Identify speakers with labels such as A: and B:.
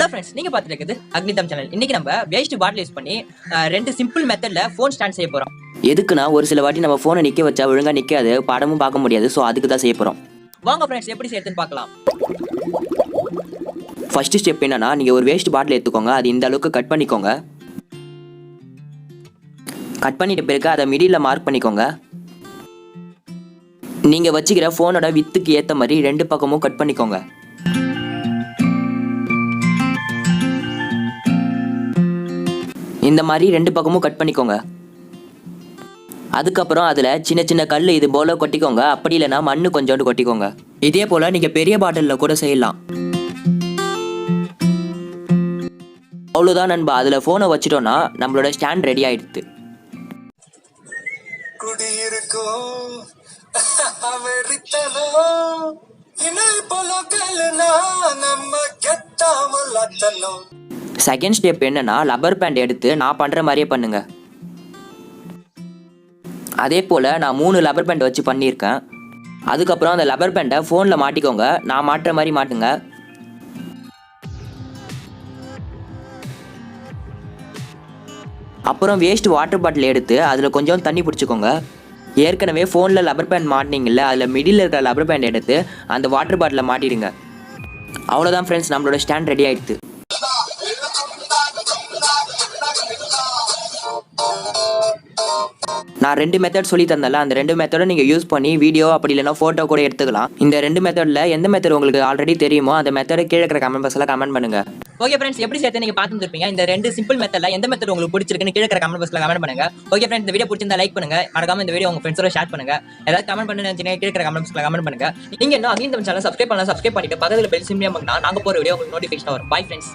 A: Hello friends, நீங்க பார்த்துட்டு இருக்குது அக்னி சேனல். இன்னைக்கு நம்ம வேஸ்ட் பாட்டில் யூஸ் பண்ணி ரெண்டு சிம்பிள் மெத்தட்ல ஃபோன் ஸ்டாண்ட் செய்ய போறோம்.
B: எதுக்குன்னா ஒரு சில வாட்டி நம்ம ஃபோனை நிற்க வச்சா ஒழுங்கா நிற்காது, படமும் பார்க்க முடியாது. ஸோ அதுக்கு தான் செய்ய போகிறோம்.
A: வாங்க ஃப்ரெண்ட்ஸ், எப்படி செய்யறதுன்னு பார்க்கலாம்.
B: ஃபர்ஸ்ட் ஸ்டெப் என்னன்னா, நீங்கள் ஒரு வேஸ்ட் பாட்டில் எடுத்துக்கோங்க. அது இந்த அளவுக்கு கட் பண்ணிக்கோங்க. கட் பண்ணிட்ட பிறகு அதை மிடில் மார்க் பண்ணிக்கோங்க. நீங்கள் வச்சுக்கிற ஃபோனோட வித்துக்கு ஏற்ற மாதிரி ரெண்டு பக்கமும் கட் பண்ணிக்கோங்க. இந்த மாதிரி ரெண்டு பக்கமும் கட் பண்ணிக்கோங்க. அதுக்கப்புறம் அதில் சின்ன சின்ன கல் இது போல் கொட்டிக்கோங்க. அப்படி இல்லைன்னா மண்ணு கொஞ்சோண்டு கொட்டிக்கோங்க. இதே போல் நீங்கள் பெரிய பாட்டிலில் கூட செய்யலாம். அவ்வளோதான் நண்பா. அதில் ஃபோனை வச்சிட்டோன்னா நம்மளோட ஸ்டாண்ட் ரெடி ஆகிடுது. செகண்ட் ஸ்டெப் என்னன்னா, லப்பர் பேண்ட் எடுத்து நான் பண்ணுற மாதிரியே பண்ணுங்க. அதே போல் நான் 3 லப்பர் பேண்ட் வச்சு பண்ணியிருக்கேன். அதுக்கப்புறம் அந்த லப்பர் பேண்டை ஃபோனில் மாட்டிக்கோங்க. நான் மாட்டுற மாதிரி மாட்டுங்க. அப்புறம் வேஸ்ட் வாட்டர் பாட்டில் எடுத்து அதில் கொஞ்சம் தண்ணி பிடிச்சிக்கோங்க. ஏற்கனவே ஃபோனில் லப்பர் பேண்ட் மாட்டினீங்கல்ல, அதில் மிடில் இருக்கிற லப்பர் பேண்ட் எடுத்து அந்த வாட்டர் பாட்டிலில் மாட்டிடுங்க. அவ்வளோதான் ஃப்ரெண்ட்ஸ், நம்மளோட ஸ்டாண்ட் ரெடி ஆகிடுது. நான் 2 மெத்தட் சொல்லி தந்தல, அந்த 2 மெத்தடை நீங்கள் யூஸ் பண்ணி வீடியோ அப்படி இல்லைனா ஃபோட்டோ கூட எடுத்துக்கலாம். இந்த 2 மெத்தடில் எந்த மெத்தட் உங்களுக்கு ஆல்ரெடி தெரியுமோ அந்த மெத்தடை கீழே இருக்கிற கமெண்ட் பாக்ஸில் கமெண்ட் பண்ணுங்க.
A: ஓகே ஃப்ரெண்ட்ஸ், எப்படி சேர்த்து நீங்கள் பார்த்துருப்பீங்க. இந்த 2 சிம்பிள் மெத்தட்ல எந்த மெத்தட் உங்களுக்கு பிடிச்சிருக்குன்னு கீழே இருக்கிற கமெண்ட் பாக்ஸில் கமெண்ட் பண்ணுங்க. ஓகே ஃப்ரெண்ட்ஸ், இந்த வீடியோ பிடிச்சிருந்தா லைக் பண்ணுங்க. மறக்காம இந்த வீடியோ உங்க ஃப்ரெண்ட்ஸோட ஷேர் பண்ணுங்க. ஏதாவது கமெண்ட் பண்ணி நினைச்சீங்கன்னா கீழே இருக்கிற கமெண்ட் பாக்ஸில் கமெண்ட் பண்ணுங்க. நீங்க இன்னும் அக்னி சேனல் சப்ஸ்கிரைப் பண்ணிட்டு பக்கத்தில் பெல் சிம்லியா பண்ணா நாங்கள் போகிற வீடியோ உங்களுக்கு நோட்டிஃபிகேஷன் வரும். Bye friends.